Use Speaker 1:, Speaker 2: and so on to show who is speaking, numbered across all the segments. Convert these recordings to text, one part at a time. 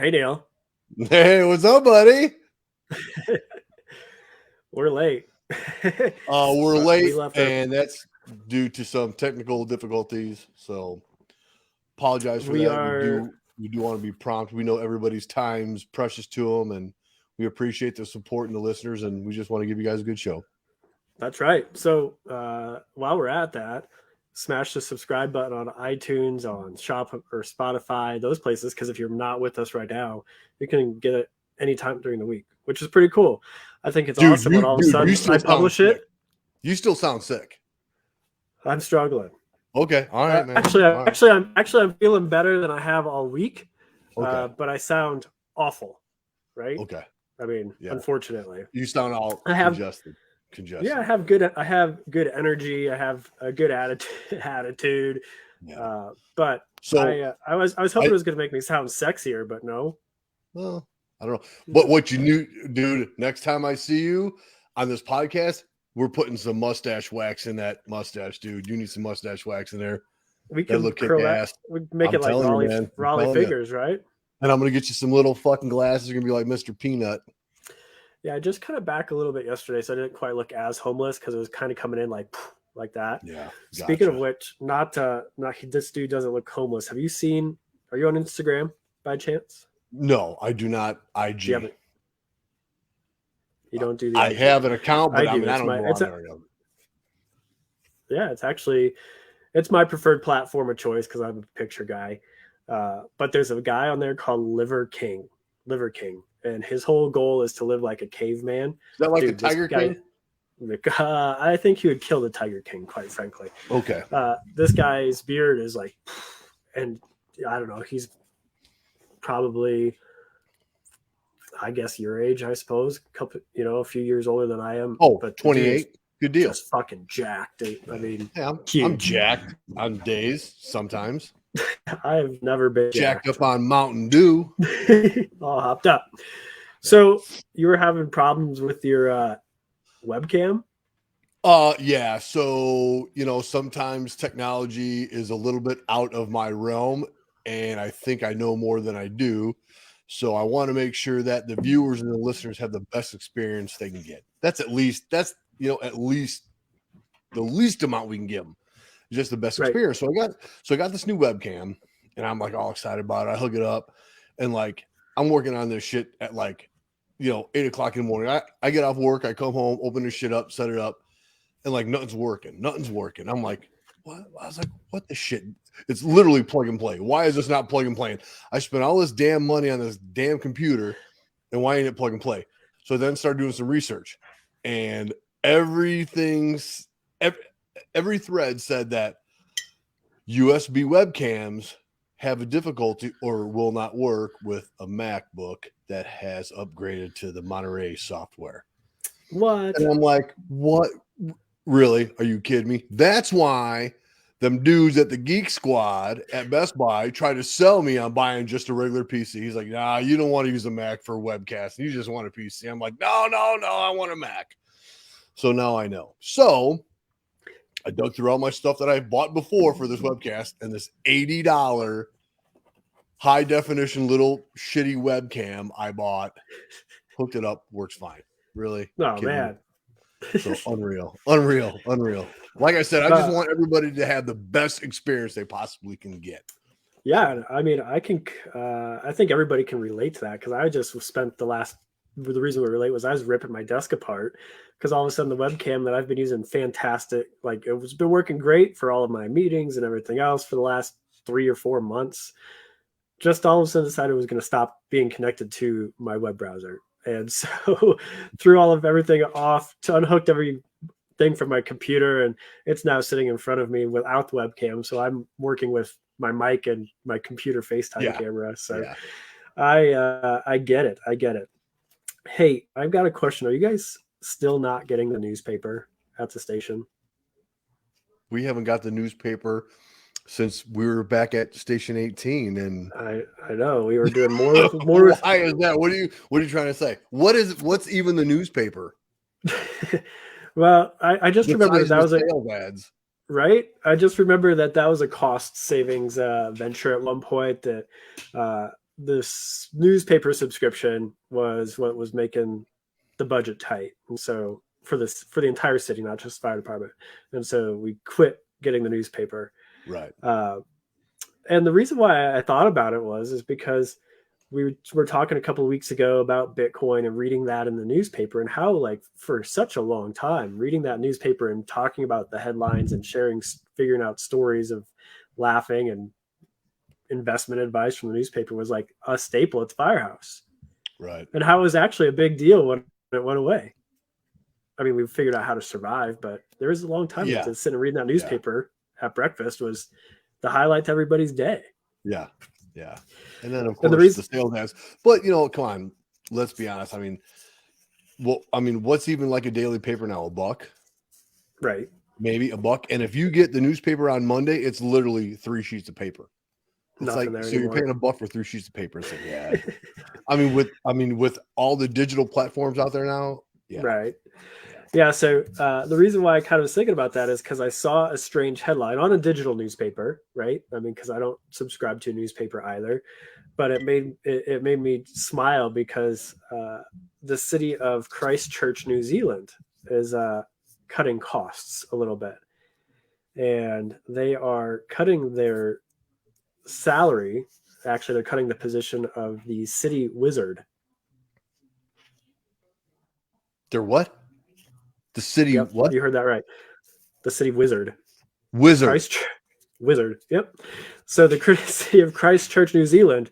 Speaker 1: Hey, Neil.
Speaker 2: Hey, what's up, buddy?
Speaker 1: We're late.
Speaker 2: We're
Speaker 1: We
Speaker 2: late,
Speaker 1: left our,
Speaker 2: and that's due to some technical difficulties. So, apologize for
Speaker 1: we
Speaker 2: that.
Speaker 1: are,
Speaker 2: We do want to be prompt. We know everybody's time's precious to them, and we appreciate the support and the listeners. And we just want to give you guys a good show.
Speaker 1: that's right. So while we're at that, smash the subscribe button on iTunes, on Shop or Spotify, those places. Because if you're not with us right now, you can get it anytime during the week, which is pretty cool. I think it's awesome when all of a sudden I publish it.
Speaker 2: You still sound sick.
Speaker 1: I'm struggling.
Speaker 2: Okay, all right, man.
Speaker 1: I'm feeling better than I have all week.
Speaker 2: Okay.
Speaker 1: But I sound awful, right?
Speaker 2: Okay.
Speaker 1: I mean, unfortunately,
Speaker 2: you sound all congested.
Speaker 1: Yeah, I have good energy. I have a good attitude.
Speaker 2: Yeah.
Speaker 1: But so I was hoping it was going to make me sound sexier, but no.
Speaker 2: Well, I don't know. But what you knew, dude, next time I see you on this podcast, we're putting some mustache wax in that mustache, dude. You need some mustache wax in there.
Speaker 1: We can look kick-ass. We make it like Raleigh figures, right?
Speaker 2: And I'm gonna get you some little fucking glasses. You're gonna be like Mr. Peanut.
Speaker 1: Yeah, I just kind of back a little bit yesterday, so I didn't quite look as homeless because it was kind of coming in like that.
Speaker 2: Yeah.
Speaker 1: Gotcha. Speaking of which, this dude doesn't look homeless. Are you on Instagram by chance?
Speaker 2: No, I do not. IG.
Speaker 1: You don't do the
Speaker 2: I have an account, but I don't go on there.
Speaker 1: Yeah, it's my preferred platform of choice because I'm a picture guy. But there's a guy on there called Liver King, and his whole goal is to live like a caveman.
Speaker 2: Is that like a Tiger King?
Speaker 1: I think he would kill the Tiger King, quite frankly.
Speaker 2: Okay.
Speaker 1: This guy's beard is like, and I don't know, he's probably, I guess, your age, I suppose. A few years older than I am.
Speaker 2: Oh, but 28. Good deal.
Speaker 1: Just fucking jacked. I mean,
Speaker 2: I'm jacked on days sometimes.
Speaker 1: I've never been
Speaker 2: jacked up on Mountain Dew.
Speaker 1: All hopped up. So you were having problems with your webcam?
Speaker 2: Yeah. So, sometimes technology is a little bit out of my realm, and I think I know more than I do. So I want to make sure that the viewers and the listeners have the best experience they can get. That's at least the least amount we can give them. Just the best experience. So I got this new webcam, and I'm like all excited about it. I hook it up, and like I'm working on this shit at 8:00 in the morning. I get off work, I come home, open this shit up, set it up, and like nothing's working. I'm like, what? I was like, what the shit? It's literally plug and play. Why is this not plug and play? I spent all this damn money on this damn computer, and why ain't it plug and play? So then started doing some research, and every thread said that USB webcams have a difficulty or will not work with a MacBook that has upgraded to the Monterey software.
Speaker 1: What?
Speaker 2: And I'm like, what? Really? Are you kidding me? That's why them dudes at the Geek Squad at Best Buy try to sell me on buying just a regular PC. He's like, nah, you don't want to use a Mac for webcast. You just want a PC. I'm like, no, I want a Mac. So now I know. So I dug through all my stuff that I bought before for this webcast, and this $80 high definition little shitty webcam I bought, hooked it up, works fine. Really?
Speaker 1: Oh, man.
Speaker 2: So unreal. Like I said, I just want everybody to have the best experience they possibly can get.
Speaker 1: Yeah, I mean, I think everybody can relate to that because I just spent the reason we relate was I was ripping my desk apart because all of a sudden the webcam that I've been using fantastic, like it was been working great for all of my meetings and everything else for the last 3 or 4 months. Just all of a sudden decided it was going to stop being connected to my web browser. And so threw all of everything off, unhooked everything from my computer, and it's now sitting in front of me without the webcam. So I'm working with my mic and my computer FaceTime camera. So I get it. Hey, I've got a question. Are you guys still not getting the newspaper at the station?
Speaker 2: We haven't got the newspaper since we were back at Station 18, and
Speaker 1: I know we were doing more.
Speaker 2: Why is that? What are you trying to say? What's even the newspaper?
Speaker 1: Well, I just remember that was
Speaker 2: sales ads,
Speaker 1: right? I just remember that was a cost savings venture at one point that this newspaper subscription was what was making the budget tight. And so for the entire city, not just fire department. And so we quit getting the newspaper.
Speaker 2: Right.
Speaker 1: And the reason why I thought about it is because we were talking a couple of weeks ago about Bitcoin and reading that in the newspaper, and how, like, for such a long time, reading that newspaper and talking about the headlines and figuring out stories of laughing and investment advice from the newspaper was like a staple at the firehouse.
Speaker 2: Right.
Speaker 1: And how it was actually a big deal when it went away. I mean, we figured out how to survive, but there was a long time to sit and read that newspaper at breakfast was the highlight to everybody's day.
Speaker 2: Yeah. Yeah. And then, of course, the sales ads. But, come on, let's be honest. I mean, what's even like a daily paper now? $1?
Speaker 1: Right.
Speaker 2: Maybe $1. And if you get the newspaper on Monday, it's literally 3 sheets of paper. It's
Speaker 1: Nothing
Speaker 2: like, so
Speaker 1: anymore.
Speaker 2: you're paying $1 for 3 sheets of paper. It's like, yeah. with all the digital platforms out there now. Yeah.
Speaker 1: Right. Yeah. So the reason why I kind of was thinking about that is because I saw a strange headline on a digital newspaper, right? I mean, because I don't subscribe to a newspaper either, but it made me smile because the city of Christchurch, New Zealand, is cutting costs a little bit, and they are cutting their salary. Actually, they're cutting the position of the city wizard.
Speaker 2: They're what? The city, what?
Speaker 1: You heard that right. The city wizard. Wizard. Yep. So the city of Christchurch, New Zealand,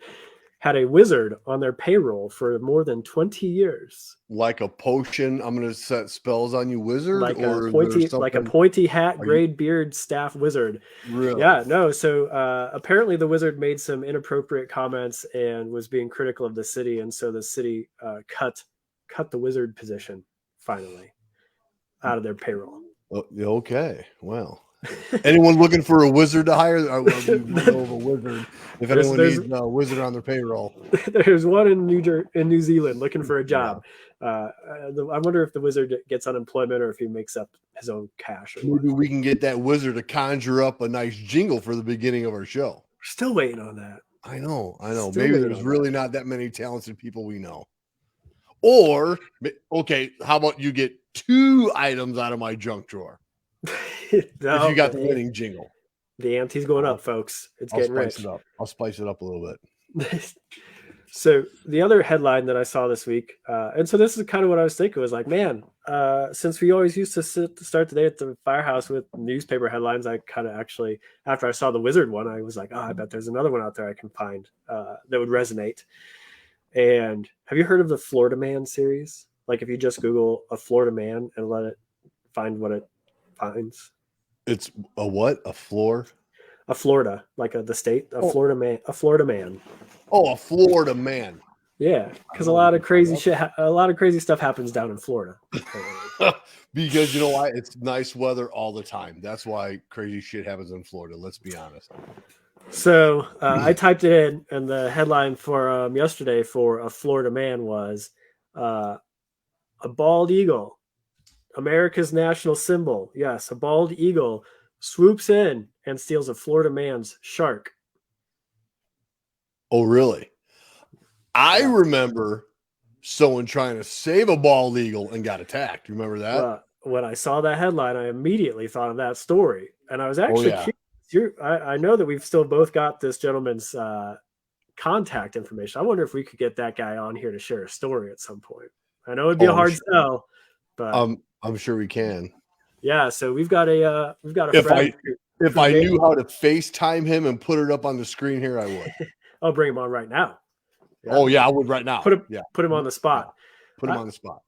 Speaker 1: had a wizard on their payroll for more than 20 years.
Speaker 2: Like a potion, I'm going to set spells on you, wizard?
Speaker 1: Like a pointy hat, grayed beard, staff wizard.
Speaker 2: Really?
Speaker 1: Yeah, no. So apparently the wizard made some inappropriate comments and was being critical of the city. And so the city cut the wizard position finally out of their payroll.
Speaker 2: Okay. Well, anyone looking for a wizard to hire? A wizard. If anyone needs a wizard on their payroll,
Speaker 1: there's one in New Zealand looking for a job. Yeah. I wonder if the wizard gets unemployment or if he makes up his own cash.
Speaker 2: Maybe we can get that wizard to conjure up a nice jingle for the beginning of our show.
Speaker 1: We're still waiting on that.
Speaker 2: I know. Maybe there's really not that many talented people we know. Or, okay, how about you get 2 items out of my junk drawer? If you got the winning jingle.
Speaker 1: The ante's going up, folks. It's getting rich.
Speaker 2: I'll spice it up a little bit.
Speaker 1: So the other headline that I saw this week, and so this is kind of what I was thinking, was like, man, since we always used to start the day at the firehouse with newspaper headlines, I kind of actually, after I saw the wizard one, I was like, I bet there's another one out there I can find that would resonate. And have you heard of the Florida Man series? Like, if you just Google a Florida man and let it find what it finds.
Speaker 2: It's a what? A floor?
Speaker 1: A Florida, like the state. Florida man. A Florida man.
Speaker 2: Oh, a Florida man.
Speaker 1: Yeah, because a lot of crazy stuff happens down in Florida.
Speaker 2: Because you know why? It's nice weather all the time. That's why crazy shit happens in Florida. Let's be honest.
Speaker 1: So I typed it in, and the headline for yesterday for a Florida man was a bald eagle, America's national symbol. Yes, a bald eagle swoops in and steals a Florida man's shark.
Speaker 2: Oh, really? I remember someone trying to save a bald eagle and got attacked. You remember that?
Speaker 1: When I saw that headline, I immediately thought of that story. And I was actually curious. I know that we've still both got this gentleman's contact information. I wonder if we could get that guy on here to share a story at some point. I know it'd be a hard sell, but
Speaker 2: I'm sure we can.
Speaker 1: Yeah, so we've got a friend.
Speaker 2: If I knew how to FaceTime him and put it up on the screen here, I would.
Speaker 1: I'll bring him on right now.
Speaker 2: Yeah. Oh yeah, I would right now.
Speaker 1: Put him on the spot.
Speaker 2: Put him on the spot.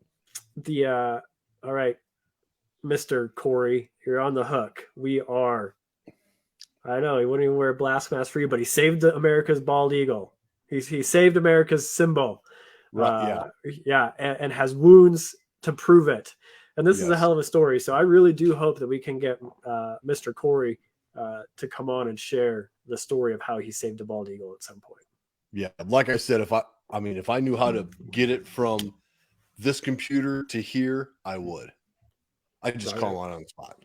Speaker 1: All right, Mr. Corey, you're on the hook. We are. I know he wouldn't even wear a blast mask for you, but he saved America's bald eagle. He saved America's symbol.
Speaker 2: Right,
Speaker 1: and has wounds to prove it. And this is a hell of a story. So I really do hope that we can get Mr. Corey to come on and share the story of how he saved a bald eagle at some point.
Speaker 2: Yeah, like I said, if I knew how to get it from this computer to here, I would. I'd just call on the spot.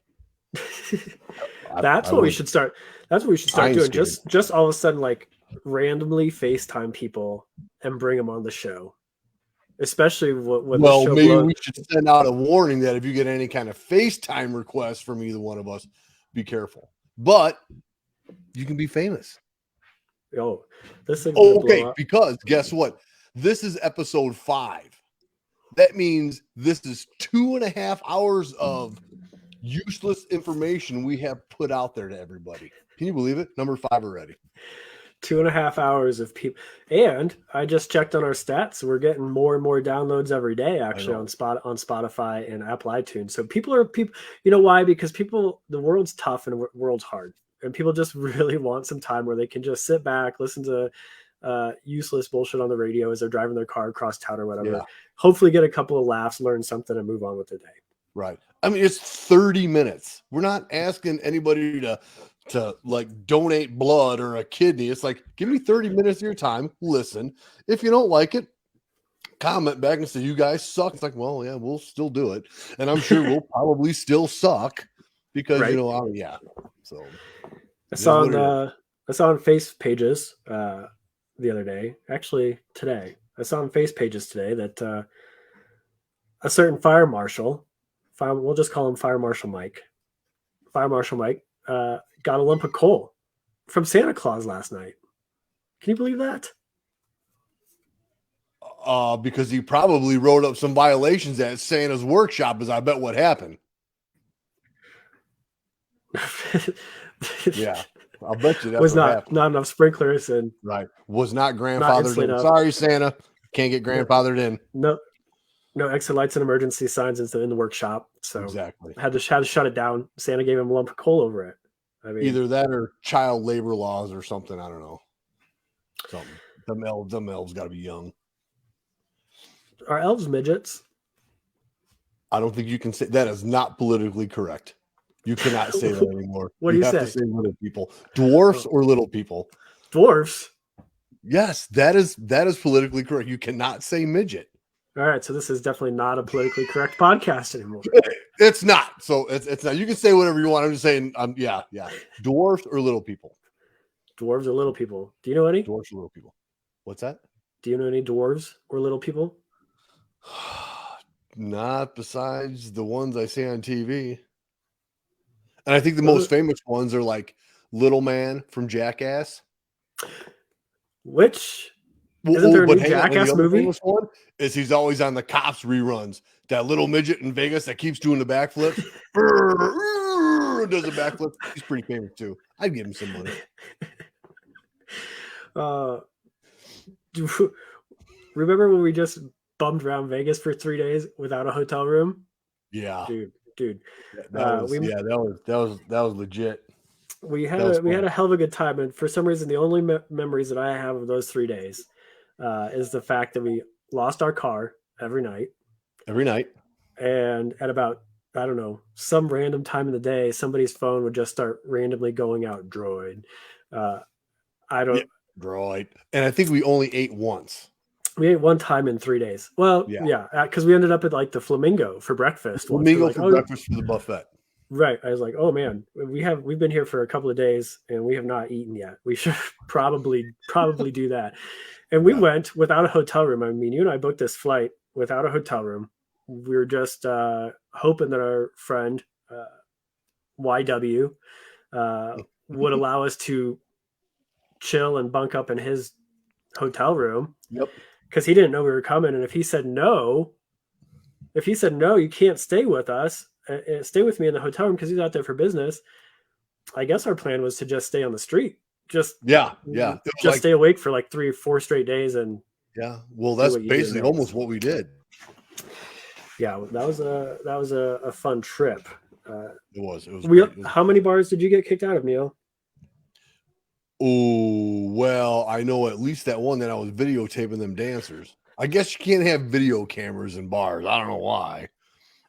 Speaker 1: That's what we should start. That's what we should start doing. Just all of a sudden, like randomly FaceTime people and bring them on the show, especially when the
Speaker 2: Well,
Speaker 1: show
Speaker 2: maybe
Speaker 1: blows.
Speaker 2: we should send out a warning that if you get any kind of FaceTime request from either one of us, be careful. But you can be famous.
Speaker 1: Oh, this thing's gonna blow
Speaker 2: Okay,
Speaker 1: up.
Speaker 2: because guess what? This is episode 5. That means this is 2.5 hours of useless information we have put out there to everybody. Can you believe it? Number 5 already.
Speaker 1: 2.5 hours of people, and I just checked on our stats. We're getting more and more downloads every day, actually, on Spotify and Apple iTunes. So people. You know why? Because people, the world's tough and the world's hard, and people just really want some time where they can just sit back, listen to useless bullshit on the radio as they're driving their car across town or whatever.
Speaker 2: Yeah.
Speaker 1: Hopefully, get a couple of laughs, learn something, and move on with their day.
Speaker 2: Right. I mean, it's 30 minutes. We're not asking anybody to like donate blood or a kidney. It's like, give me 30 minutes of your time. Listen. If you don't like it, comment back and say, you guys suck. It's like, well, yeah, we'll still do it. And I'm sure we'll probably still suck because,
Speaker 1: Right.
Speaker 2: yeah. So
Speaker 1: I saw on Face Pages the other day, actually today. I saw on Face Pages today that a certain fire marshal, we'll just call him Fire Marshal Mike. Fire Marshal Mike got a lump of coal from Santa Claus last night. Can you believe that?
Speaker 2: Because he probably wrote up some violations at Santa's workshop, is I bet what happened. Yeah, I'll bet you that
Speaker 1: was not enough sprinklers and
Speaker 2: was not grandfathered in. Sorry, Santa, can't get grandfathered in.
Speaker 1: No exit lights and emergency signs in the workshop. So
Speaker 2: exactly
Speaker 1: had to shut it down. Santa gave him a lump of coal over it. I mean,
Speaker 2: either that or child labor laws or something. I don't know. Something. Them elves got to be young.
Speaker 1: Are elves midgets?
Speaker 2: I don't think you can say that. Is not politically correct. You cannot say that anymore.
Speaker 1: What do you
Speaker 2: have
Speaker 1: say?
Speaker 2: To say little people, dwarfs or little people.
Speaker 1: Dwarfs.
Speaker 2: Yes, that is politically correct. You cannot say midget.
Speaker 1: All right, so this is definitely not a politically correct podcast anymore.
Speaker 2: It's not. So it's not. You can say whatever you want. I'm just saying. Yeah. Dwarfs or little people.
Speaker 1: Dwarves or little people. Do you know any?
Speaker 2: Dwarfs or little people. What's that?
Speaker 1: Do you know any dwarves or little people?
Speaker 2: Not besides the ones I see on TV. And I think the most famous ones are like Little Man from Jackass.
Speaker 1: Which isn't there a new Jackass movie?
Speaker 2: Famous one is he's always on the cops reruns. That little midget in Vegas that keeps doing the backflip. Does a backflip. He's pretty famous too. I'd give him some money.
Speaker 1: Remember when we just bummed around Vegas for 3 days without a hotel room?
Speaker 2: Yeah,
Speaker 1: dude.
Speaker 2: That was legit.
Speaker 1: We had a hell of a good time, and for some reason, the only memories that I have of those 3 days is the fact that we lost our car every night. And at about, I don't know, some random time in the day, somebody's phone would just start randomly going out. Droid.
Speaker 2: Droid. And I think we only ate once.
Speaker 1: We ate one time in 3 days. Well, yeah, because we ended up at like the Flamingo for breakfast.
Speaker 2: Breakfast for the buffet.
Speaker 1: Right. I was like, oh man, we've been here for a couple of days and we have not eaten yet. We should probably do that. And we went without a hotel room. I mean, you and I booked this flight without a hotel room. We were just hoping that our friend YW would allow us to chill and bunk up in his hotel room.
Speaker 2: Yep.
Speaker 1: Because he didn't know we were coming. And if he said no, you can't stay with us. Stay with me in the hotel room because he's out there for business. I guess our plan was to just stay on the street. Just stay awake for like 3 or 4 straight days. And
Speaker 2: well, that's basically almost what we did.
Speaker 1: Yeah, that was a fun trip.
Speaker 2: It was.
Speaker 1: How many bars did you get kicked out of, Neil?
Speaker 2: Oh, well, I know at least that one that I was videotaping them dancers. I guess you can't have video cameras in bars. I don't know why.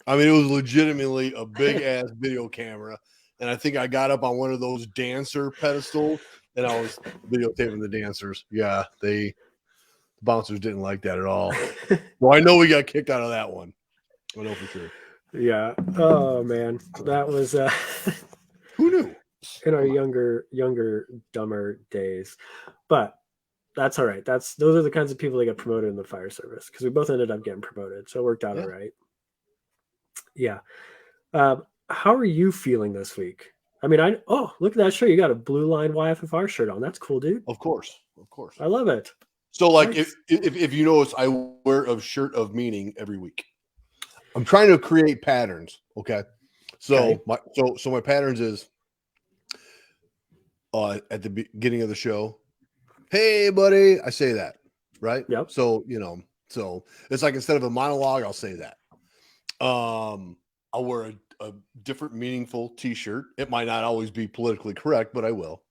Speaker 2: I mean, it was legitimately a big ass video camera. And I think I got up on one of those dancer pedestals and I was videotaping the dancers. Yeah, the bouncers didn't like that at all. Well, I know we got kicked out of that one. I know for sure.
Speaker 1: Yeah. Oh man, that was.
Speaker 2: Who knew?
Speaker 1: in our
Speaker 2: Come on.
Speaker 1: younger, dumber days. But that's all right. Those are the kinds of people that get promoted in the fire service because we both ended up getting promoted, so it worked out all
Speaker 2: Yeah,
Speaker 1: right. Yeah. How are you feeling this week? I mean, look at that shirt. You got a blue line YFFR shirt on. That's cool, dude.
Speaker 2: of course, of course.
Speaker 1: I love it.
Speaker 2: So, like,
Speaker 1: Nice.
Speaker 2: if you notice, I wear a shirt of meaning every week. I'm trying to create patterns. Okay,
Speaker 1: Okay.
Speaker 2: so my patterns is at the beginning of the show. Hey, buddy, I say that, right?
Speaker 1: Yep.
Speaker 2: So so it's like instead of a monologue, I'll say that. I'll wear a different meaningful T-shirt. It might not always be politically correct, but I will.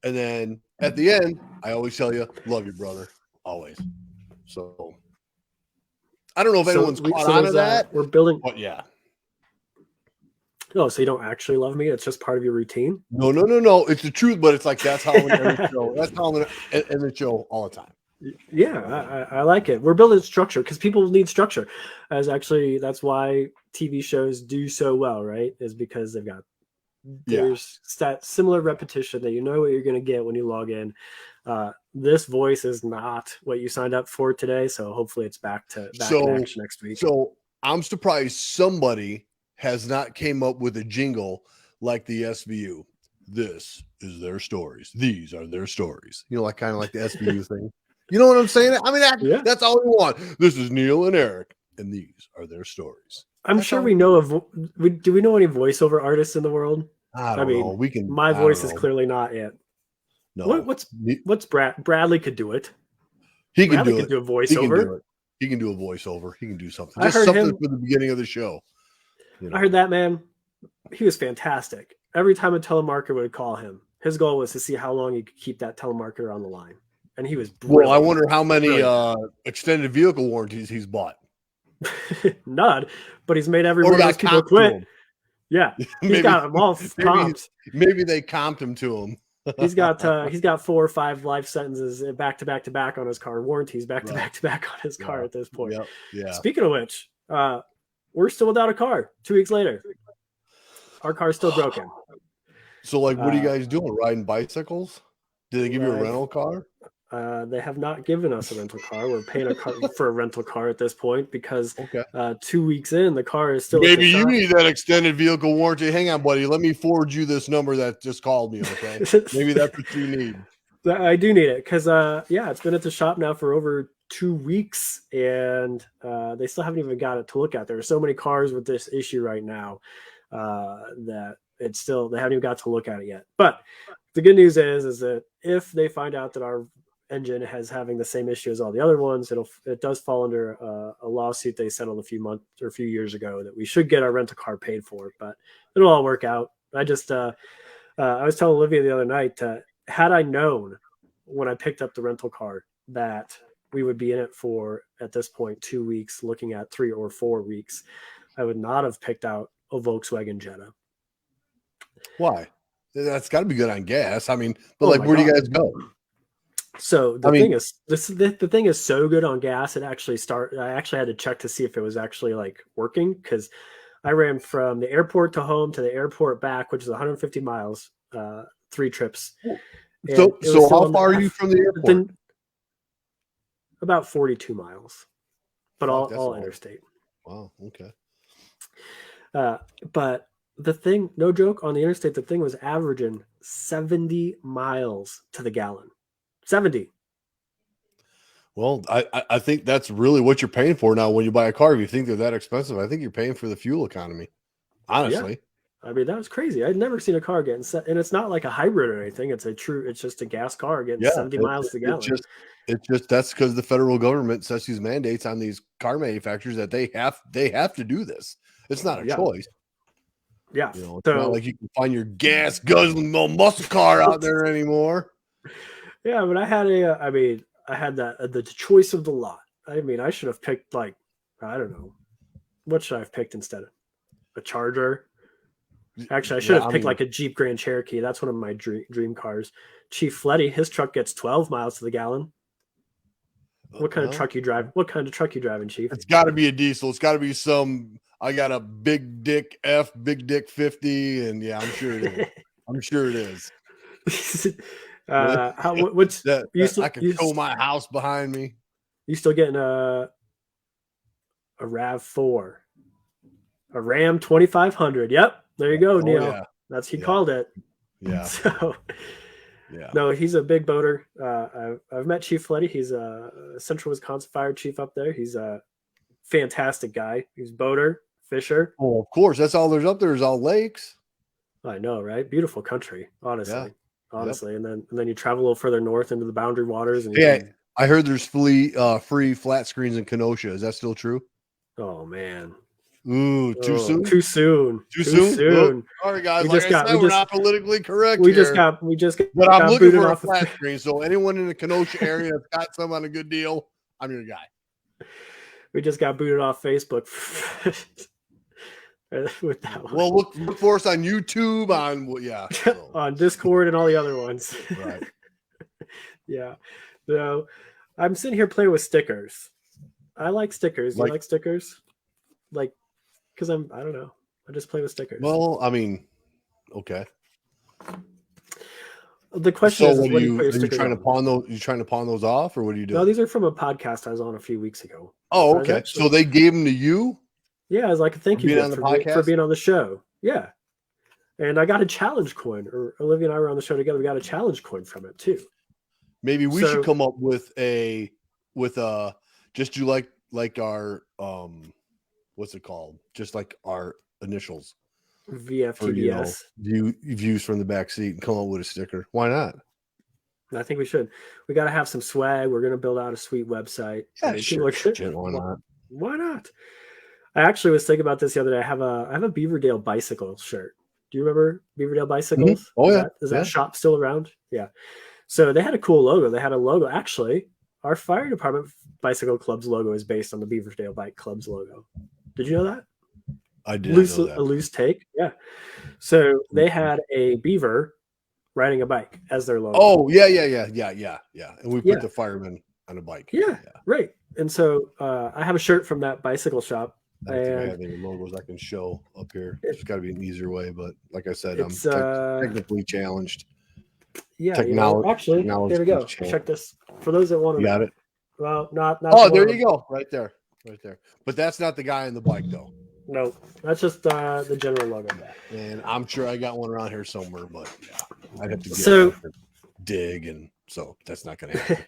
Speaker 2: And then at the end, I always tell you, love you, brother, always. So I don't know if anyone's caught on to that,
Speaker 1: we're building.
Speaker 2: but yeah.
Speaker 1: Oh, so you don't actually love me? It's just part of your routine?
Speaker 2: No. It's the truth, but it's like that's how I'm gonna end the show. That's how I'm gonna end the show all the time.
Speaker 1: Yeah, I like it. We're building structure because people need structure. That's why TV shows do so well, right? Is because there's that similar repetition that you know what you're going to get when you log in. This voice is not what you signed up for today, so hopefully it's back in action next week.
Speaker 2: So I'm surprised somebody has not came up with a jingle like the SVU. This is their stories. These are their stories. You know, like kind of like the SVU thing. You know what I'm saying? I mean, that's all we want. This is Neil and Eric, and these are their stories.
Speaker 1: I'm sure we know do we know any voiceover artists in the world?
Speaker 2: I don't know. We can.
Speaker 1: My voice is clearly not it.
Speaker 2: No.
Speaker 1: What's Bradley could do it.
Speaker 2: He can do
Speaker 1: a voiceover.
Speaker 2: He can do a voiceover. He can do something. Just something for the beginning of the show.
Speaker 1: You know? I heard that man. He was fantastic. Every time a telemarketer would call him, his goal was to see how long he could keep that telemarketer on the line. And he was brilliant.
Speaker 2: Well, I wonder how many extended vehicle warranties he's bought.
Speaker 1: None, but he's made every one of those people quit. Yeah, he's got them all comped.
Speaker 2: Maybe they comped him to him.
Speaker 1: He's got 4 or 5 life sentences back to back on his car, warranties back to back on his car at this point.
Speaker 2: Yeah.
Speaker 1: Speaking of which, we're still without a car. 2 weeks later, our car's still broken.
Speaker 2: So, like, what are you guys doing? Riding bicycles? Did they give you a rental car?
Speaker 1: They have not given us a rental car. We're paying for a rental car at this point because 2 weeks in, the car is still.
Speaker 2: Maybe you need that extended vehicle warranty. Hang on, buddy. Let me forward you this number that just called me. Okay, maybe that's what you need.
Speaker 1: I do need it because it's been at the shop now for over 2 weeks, and they still haven't even got it to look at. There are so many cars with this issue right now that they haven't even got to look at it yet. But the good news is that if they find out that our engine has having the same issue as all the other ones, it does fall under a lawsuit they settled a few years ago that we should get our rental car paid for, but it'll all work out. I was telling Olivia the other night, had I known when I picked up the rental car that we would be in it for, at this point, 2 weeks, looking at 3 or 4 weeks, I would not have picked out a Volkswagen Jetta.
Speaker 2: Why? That's got to be good on gas. I mean, but where do you guys go?
Speaker 1: So the thing is so good on gas. I actually had to check to see if it was actually like working, because I ran from the airport to home to the airport back, which is 150 miles, 3 trips.
Speaker 2: So how far are you from the airport?
Speaker 1: About 42 miles, but all interstate.
Speaker 2: Wow. Okay.
Speaker 1: But the thing, no joke, on the interstate, the thing was averaging 70 miles to the gallon. 70.
Speaker 2: Well, I think that's really what you're paying for now when you buy a car. If you think they're that expensive, I think you're paying for the fuel economy. Honestly.
Speaker 1: Yeah. I mean, that was crazy. I'd never seen a car getting set, and it's not like a hybrid or anything. It's just a gas car getting 70 miles to the gallon.
Speaker 2: It's just that's because the federal government sets these mandates on these car manufacturers that they have to do this. It's not a choice.
Speaker 1: Yeah.
Speaker 2: You know, it's not like you can find your gas guzzling muscle car out there anymore.
Speaker 1: Yeah, but I had the choice of the lot. I mean, I should have picked, like, I don't know. What should I have picked instead? A Charger? Actually, I should have picked like a Jeep Grand Cherokee. That's one of my dream cars. Chief Fletty, his truck gets 12 miles to the gallon. What kind of truck you drive? What kind of truck you driving, Chief?
Speaker 2: It's got to be a diesel. It's got to be I got a big dick 50, and yeah, I'm sure it is. I'm sure it is.
Speaker 1: What's
Speaker 2: I could tow my house behind me.
Speaker 1: You still getting a RAV4, a Ram 2500? Yep, there you go, Neil.
Speaker 2: Yeah.
Speaker 1: That's he called it.
Speaker 2: Yeah.
Speaker 1: So,
Speaker 2: yeah.
Speaker 1: No, he's a big boater. I've met Chief Fletty. He's a Central Wisconsin Fire Chief up there. He's a fantastic guy. He's a boater, fisher.
Speaker 2: Oh, of course. That's all there's up there is all lakes.
Speaker 1: I know, right? Beautiful country, honestly.
Speaker 2: Yeah.
Speaker 1: Honestly, yep. and then you travel a little further north into the boundary waters. And
Speaker 2: I heard there's free flat screens in Kenosha. Is that still true?
Speaker 1: Oh man.
Speaker 2: Ooh, too soon.
Speaker 1: Too soon.
Speaker 2: Oh, sorry, guys. We're not politically correct.
Speaker 1: We just got.
Speaker 2: But I'm looking for a flat screen. So anyone in the Kenosha area that's got some on a good deal, I'm your guy.
Speaker 1: We just got booted off Facebook with that one.
Speaker 2: Well, look for us on YouTube,
Speaker 1: on Discord and all the other ones.
Speaker 2: Right.
Speaker 1: Yeah. So I'm sitting here playing with stickers. I like stickers. You like stickers? Like, because I don't know. I just play with stickers.
Speaker 2: Well, I mean, okay.
Speaker 1: The question is,
Speaker 2: are you trying to pawn those? You trying to pawn those off, or what are you doing?
Speaker 1: No, these are from a podcast I was on a few weeks ago.
Speaker 2: Oh, okay. So they gave them to you?
Speaker 1: Yeah, as like a thank you for being on the show. Yeah, and I got a challenge coin. Or Olivia and I were on the show together. We got a challenge coin from it too.
Speaker 2: Maybe we should come up with just do like our what's it called? Just like our initials.
Speaker 1: VFTBS.
Speaker 2: Views from the back seat and come up with a sticker. Why not?
Speaker 1: I think we should. We got to have some swag. We're going to build out a sweet website.
Speaker 2: Yeah, sure. Why not?
Speaker 1: Why not? I actually was thinking about this the other day. I have a Beaverdale bicycle shirt. Do you remember Beaverdale bicycles?
Speaker 2: Mm-hmm. Oh,
Speaker 1: Is that shop still around? Yeah. So they had a cool logo. They had a logo. Actually, our fire department bicycle club's logo is based on the Beaverdale Bike Club's logo. Did you know that?
Speaker 2: I did know that.
Speaker 1: A loose take. Yeah. So they had a beaver riding a bike as their logo.
Speaker 2: Oh, yeah. And we put the fireman on a bike.
Speaker 1: Yeah, right. And so I have a shirt from that bicycle shop.
Speaker 2: I don't think I have any logos I can show up here. There's got to be an easier way, but like I said, I'm technically challenged.
Speaker 1: Yeah, actually, there we go. Check this. For those that want to.
Speaker 2: You got it?
Speaker 1: Well, not.
Speaker 2: Oh, there you go. Right there. But that's not the guy on the bike, though.
Speaker 1: No, that's just the general logo.
Speaker 2: And I'm sure I got one around here somewhere, but I'd have to dig, and so that's not going to happen.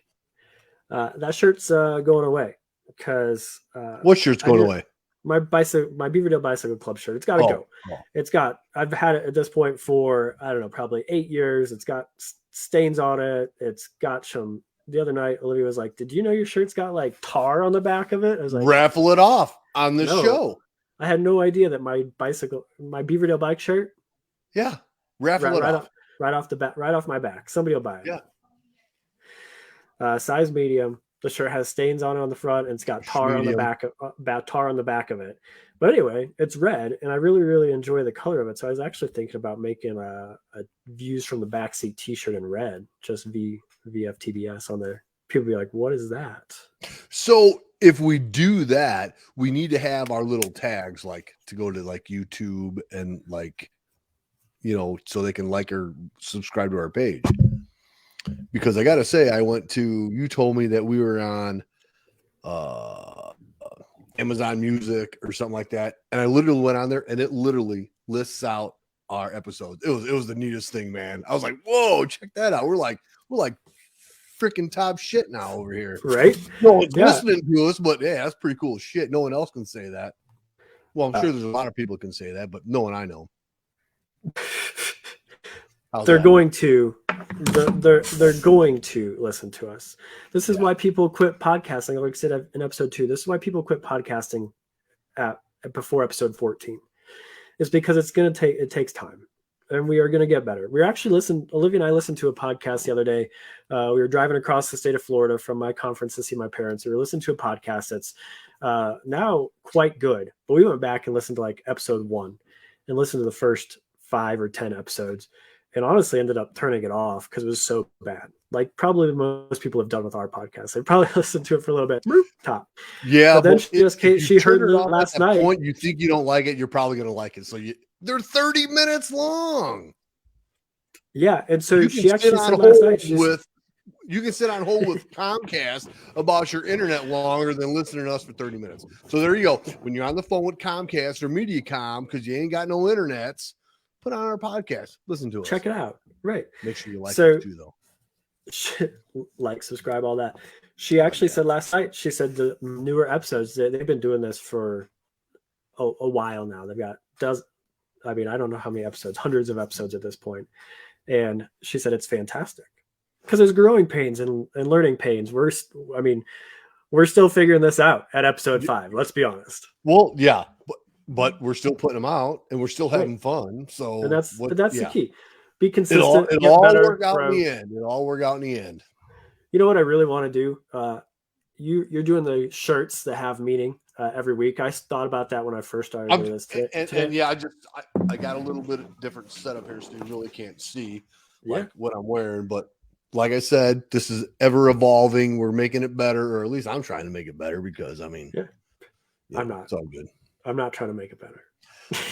Speaker 1: That shirt's going away because
Speaker 2: what shirt's going away?
Speaker 1: My Beaverdale Bicycle Club shirt. It's got to go. Oh. I've had it at this point for I don't know, probably 8 years. It's got stains on it. It's got some. The other night, Olivia was like, "Did you know your shirt's got like tar on the back of it?" I was like,
Speaker 2: "Raffle it off on the show."
Speaker 1: I had no idea that my Beaverdale bike shirt.
Speaker 2: Yeah, raffle it off
Speaker 1: right off my back. Somebody will buy it.
Speaker 2: Yeah.
Speaker 1: Size medium. The shirt has stains on it on the front, and it's got tar on the back of it. But anyway, it's red, and I really, really enjoy the color of it. So I was actually thinking about making a views from the backseat T-shirt in red, just VFTBS on there. People be like, "What is that?"
Speaker 2: So if we do that, we need to have our little tags, like to go to like YouTube and like, so they can like or subscribe to our page. Because I got to say, you told me that we were on Amazon Music or something like that. And I literally went on there and it literally lists out our episodes. It was the neatest thing, man. I was like, whoa, check that out. We're like freaking top shit now over here.
Speaker 1: Right?
Speaker 2: No one's listening to us, but yeah, that's pretty cool shit. No one else can say that. Well, I'm sure there's a lot of people can say that, but no one I know. They're going to listen to us. This is why people quit podcasting. Like I said in episode 2, this is why people quit podcasting before episode 14. It's because it takes time, and we are going to get better. Olivia and I listened to a podcast the other day. We were driving across the state of Florida from my conference to see my parents. We were listening to a podcast that's now quite good, but we went back and listened to like episode 1 and listened to the first 5 or 10 episodes. And honestly ended up turning it off because it was so bad. Like probably most people have done with our podcast. They probably listened to it for a little bit. Top. Yeah.
Speaker 1: But then she heard it last night.
Speaker 2: Point, you think you don't like it, you're probably going to like it. So they're 30 minutes long.
Speaker 1: Yeah, and so
Speaker 2: You can
Speaker 1: she
Speaker 2: sit
Speaker 1: actually
Speaker 2: on
Speaker 1: said last night,
Speaker 2: you can sit on hold with Comcast about your internet longer than listening to us for 30 minutes. So there you go. When you're on the phone with Comcast or MediaCom because you ain't got no internets, put on our podcast. Listen to us.
Speaker 1: check it out. Right.
Speaker 2: Make sure you like
Speaker 1: So
Speaker 2: it too, though.
Speaker 1: like, subscribe, all that. She actually said last night, she said the newer episodes, they've been doing this for a while now. They've got I don't know how many episodes, hundreds of episodes at this point. And she said it's fantastic because there's growing pains and learning pains. We're still figuring this out at episode 5. Let's be honest.
Speaker 2: Well, yeah, but we're still putting them out and we're still having fun. So
Speaker 1: and that's the key. Be
Speaker 2: It'll
Speaker 1: consistent.
Speaker 2: all work out in the end. It'll all work out in the end.
Speaker 1: You know what I really want to do? You're doing the shirts that have meaning every week. I thought about that when I first started doing this.
Speaker 2: And yeah, I got a little bit of different setup here, so you really can't see what I'm wearing. But like I said, this is ever evolving. We're making it better, or at least I'm trying to make it better because I'm not. It's all good.
Speaker 1: I'm not trying to make it better.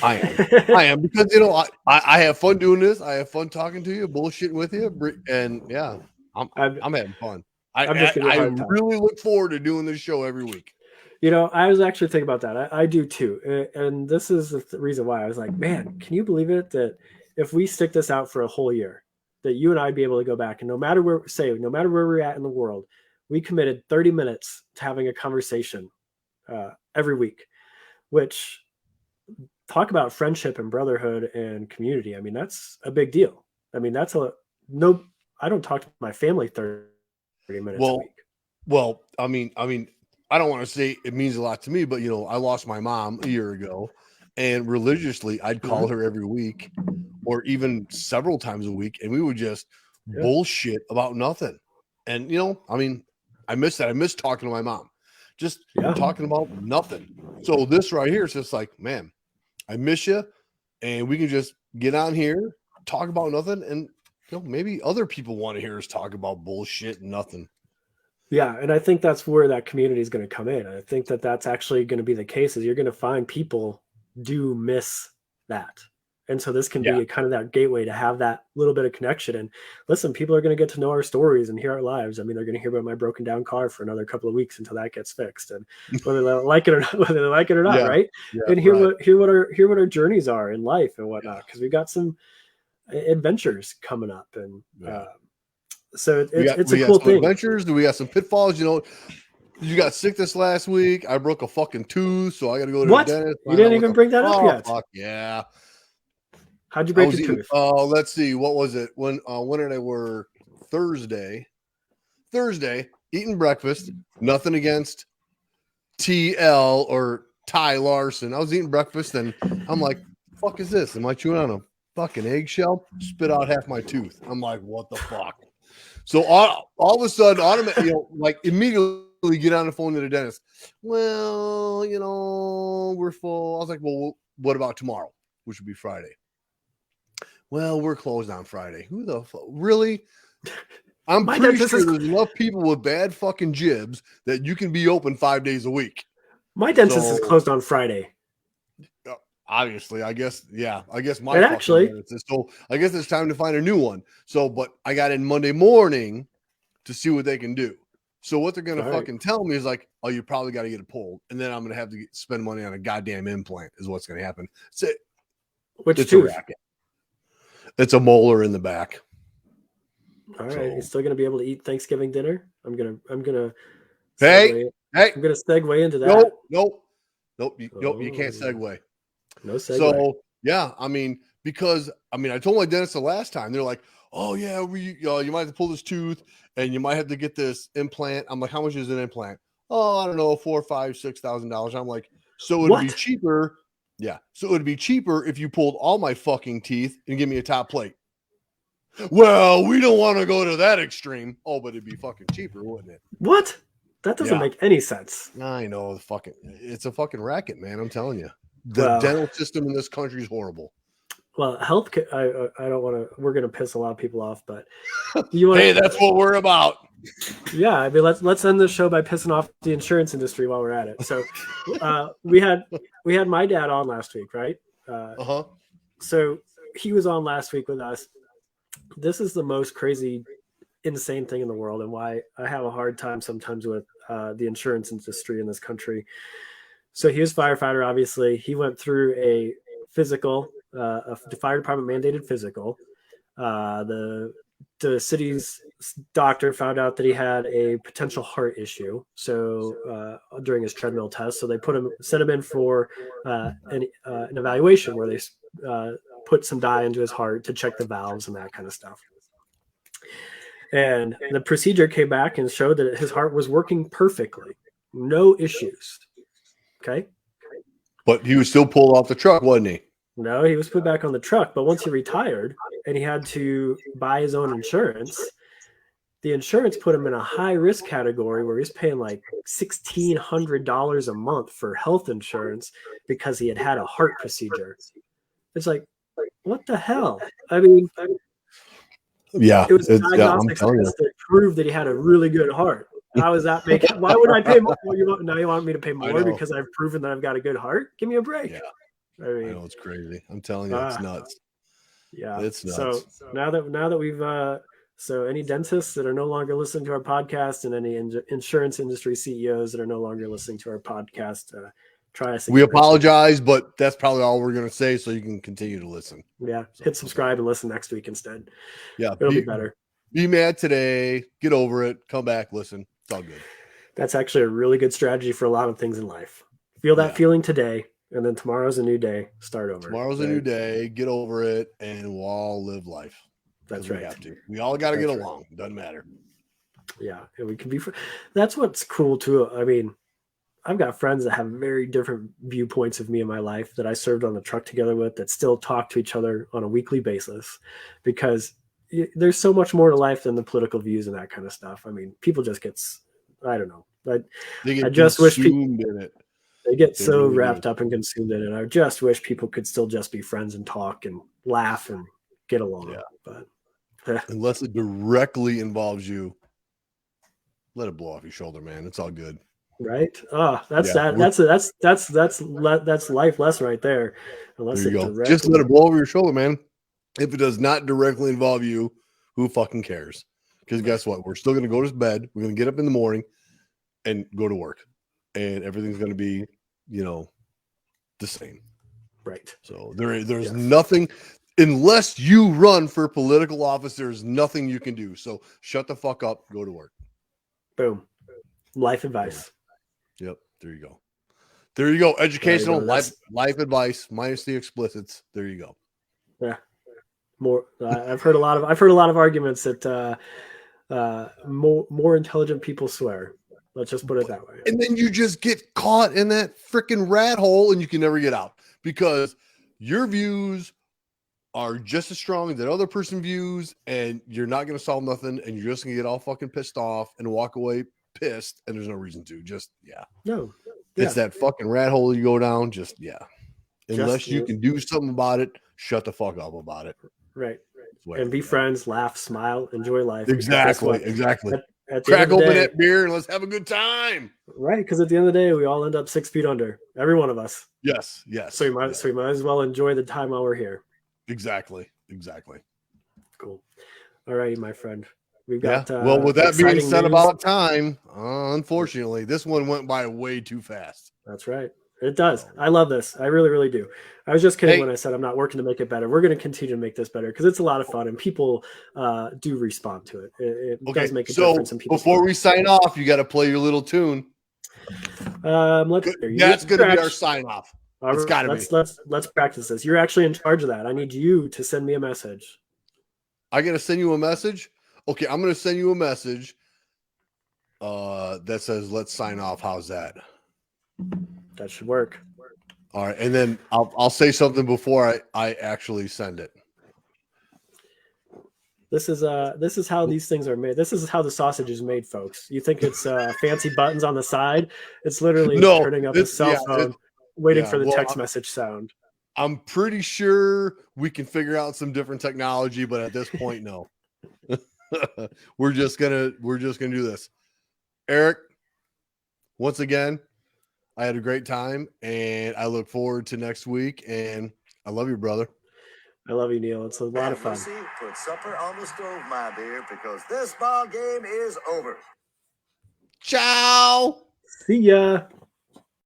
Speaker 2: I am because I have fun doing this. I have fun talking to you, bullshitting with you, and yeah, I'm having fun. I really look forward to doing this show every week.
Speaker 1: I was actually thinking about that. I do too. And this is the reason why I was like, man, can you believe it that if we stick this out for a whole year, that you and I'd be able to go back and no matter where we're at in the world, we committed 30 minutes to having a conversation every week, which talk about friendship and brotherhood and community. I mean, that's a big deal. I mean, I don't talk to my family 30 minutes a week.
Speaker 2: Well, I mean, I don't want to say it means a lot to me, but I lost my mom a year ago, and religiously I'd call her every week or even several times a week, and we would just bullshit about nothing. And I miss that. I miss talking to my mom, just talking about nothing. So this right here is just like, man, I miss you, and we can just get on here, talk about nothing, and maybe other people want to hear us talk about bullshit and nothing.
Speaker 1: Yeah, and I think that's where that community is going to come in. I think that that's actually going to be the case. Is you're going to find people do miss that, and so this can be kind of that gateway to have that little bit of connection. And listen, people are going to get to know our stories and hear our lives. I mean, they're going to hear about my broken down car for another couple of weeks until that gets fixed, and whether they like it or not, right? Yeah, and hear what our journeys are in life and whatnot, because we've got some adventures coming up, and so it's a cool thing.
Speaker 2: Adventures. We got some pitfalls. You got sick this last week. I broke a fucking tooth, so I got to go to the dentist.
Speaker 1: You didn't even bring that up yet.
Speaker 2: Fuck yeah.
Speaker 1: How'd you break the tooth?
Speaker 2: Let's see. What was it? When did I work? Thursday, eating breakfast. Nothing against TL or Ty Larson. I was eating breakfast, and I'm like, fuck is this? Am I chewing on a fucking eggshell? Spit out half my tooth. I'm like, what the fuck? So all of a sudden, immediately get on the phone to the dentist. Well, we're full. I was like, well, what about tomorrow, which would be Friday? Well, we're closed on Friday. Who the fuck? Really? I'm pretty sure there's enough people with bad fucking jibs that you can be open 5 days a week.
Speaker 1: My dentist is closed on Friday.
Speaker 2: Obviously, I guess my dentist is, so I guess it's time to find a new one. So, but I got in Monday morning to see what they can do. So what they're gonna fucking tell me is like, oh, you probably got to get it pulled, and then I'm gonna have to spend money on a goddamn implant. Is what's gonna happen. It's a racket. It's a molar in the back.
Speaker 1: All right, you're still gonna be able to eat Thanksgiving dinner. I'm gonna.
Speaker 2: Hey,
Speaker 1: I'm gonna segue into that.
Speaker 2: Nope. You can't segue.
Speaker 1: No segue.
Speaker 2: So yeah, because I told my dentist the last time, they're like, oh yeah, you might have to pull this tooth and you might have to get this implant. I'm like, how much is an implant? Oh, I don't know, $4,000, $5,000, $6,000. I'm like, so it'd be cheaper. Yeah, so it would be cheaper if you pulled all my fucking teeth and give me a top plate. Well, we don't want to go to that extreme. Oh, but it'd be fucking cheaper, wouldn't it?
Speaker 1: What? That doesn't make any sense.
Speaker 2: I know, it's a fucking racket, man. I'm telling you. The dental system in this country is horrible.
Speaker 1: Well, healthcare. I don't want to. We're going to piss a lot of people off, but
Speaker 2: hey, that's what we're about.
Speaker 1: Yeah, let's end this show by pissing off the insurance industry while we're at it. So, we had my dad on last week, right?
Speaker 2: Uh-huh.
Speaker 1: So he was on last week with us. this is the most crazy, insane thing in the world, and why I have a hard time sometimes with the insurance industry in this country. So he was a firefighter. Obviously, he went through a physical, the fire department mandated physical. The city's doctor found out that he had a potential heart issue. So during his treadmill test, so they sent him in for an evaluation where they put some dye into his heart to check the valves and that kind of stuff. And the procedure came back and showed that his heart was working perfectly, no issues. Okay.
Speaker 2: But he was still pulled off the truck, wasn't he?
Speaker 1: No, he was put back on the truck. But once he retired and he had to buy his own insurance, the insurance put him in a high risk category where he's paying like $1,600 a month for health insurance because he had had a heart procedure. It's like, what the hell? I mean,
Speaker 2: yeah,
Speaker 1: it was diagnostics that proved that he had a really good heart. How is that making? Why would I pay more? Now you want me to pay more because I've proven that I've got a good heart? Give me a break.
Speaker 2: Yeah,
Speaker 1: I mean,
Speaker 2: I know, it's crazy. I'm telling you, it's nuts.
Speaker 1: Yeah,
Speaker 2: it's nuts.
Speaker 1: So now that we've so any dentists that are no longer listening to our podcast and any insurance industry CEOs that are no longer listening to our podcast, try us again.
Speaker 2: We apologize, but that's probably all we're going to say, so you can continue to listen.
Speaker 1: Yeah, hit subscribe and listen next week instead.
Speaker 2: Yeah,
Speaker 1: it'll be better.
Speaker 2: Be mad today, get over it, come back, listen. It's all good.
Speaker 1: That's actually a really good strategy for a lot of things in life. Feel that feeling today, and then tomorrow's a new day. Start over.
Speaker 2: Tomorrow's a new day. Get over it, and we'll all live life.
Speaker 1: That's right.
Speaker 2: We have to. We all got to get along. Doesn't matter.
Speaker 1: Yeah, and we can be. That's what's cool too. I mean, I've got friends that have very different viewpoints of me in my life that I served on the truck together with that still talk to each other on a weekly basis, because there's so much more to life than the political views and that kind of stuff. I mean, people just I don't know. I just wish people they get so wrapped up and consumed in it. I just wish people could still just be friends and talk and laugh and get along.
Speaker 2: Yeah.
Speaker 1: But
Speaker 2: unless it directly involves you, let it blow off your shoulder, man. It's all good.
Speaker 1: Right? Oh, that's life lesson right there. Unless
Speaker 2: there you go. Just let it blow over your shoulder, man. If it does not directly involve you, who fucking cares? Because guess what? We're still going to go to bed. We're going to get up in the morning and go to work, and everything's going to be, the same.
Speaker 1: Right.
Speaker 2: So there's nothing, unless you run for political office, there's nothing you can do. So shut the fuck up, go to work.
Speaker 1: Boom. Life advice.
Speaker 2: Yep. There you go. There you go. Educational life advice minus the explicits. There you go.
Speaker 1: Yeah. More. I've heard a lot of arguments that more intelligent people swear. Let's just put it that way.
Speaker 2: And then you just get caught in that freaking rat hole and you can never get out because your views are just as strong as that other person's views, and you're not going to solve nothing, and you're just going to get all fucking pissed off and walk away pissed, and there's no reason to. Just,
Speaker 1: No.
Speaker 2: It's that fucking rat hole you go down. Just, Unless you can do something about it, shut the fuck up about it.
Speaker 1: Right. And be friends, laugh, smile, enjoy life.
Speaker 2: Exactly.
Speaker 1: At
Speaker 2: Crack open that beer and let's have a good time.
Speaker 1: Right, because at the end of the day, we all end up 6 feet under. Every one of us.
Speaker 2: Yes.
Speaker 1: So we might as well enjoy the time while we're here.
Speaker 2: Exactly.
Speaker 1: Cool. All right, my friend. We've got
Speaker 2: well, with that being said
Speaker 1: news.
Speaker 2: about time, unfortunately, this one went by way too fast.
Speaker 1: That's right. It does. I love this. I really, really do. I was just kidding when I said I'm not working to make it better. We're going to continue to make this better because it's a lot of fun and people do respond to it. It does make a difference in people's
Speaker 2: before we sign off, you got to play your little tune. That's going to be our sign off. It's got to be.
Speaker 1: Let's practice this. You're actually in charge of that. I need you to send me a message.
Speaker 2: I got to send you a message? Okay, I'm going to send you a message that says, let's sign off. How's that?
Speaker 1: That should work.
Speaker 2: All right, and then I'll say something before I actually send it.
Speaker 1: This is how these things are made. This is how the sausage is made, folks. You think it's fancy buttons on the side? It's literally turning up a cell phone, waiting for the text message sound.
Speaker 2: I'm pretty sure we can figure out some different technology, but at this point, no. We're just gonna do this. Eric, once again, I had a great time, and I look forward to next week. And I love you, brother.
Speaker 1: I love you, Neil. It's a lot of fun.
Speaker 3: Lucy, put supper on the stove, my dear, because this ball game is over.
Speaker 2: Ciao.
Speaker 1: See ya.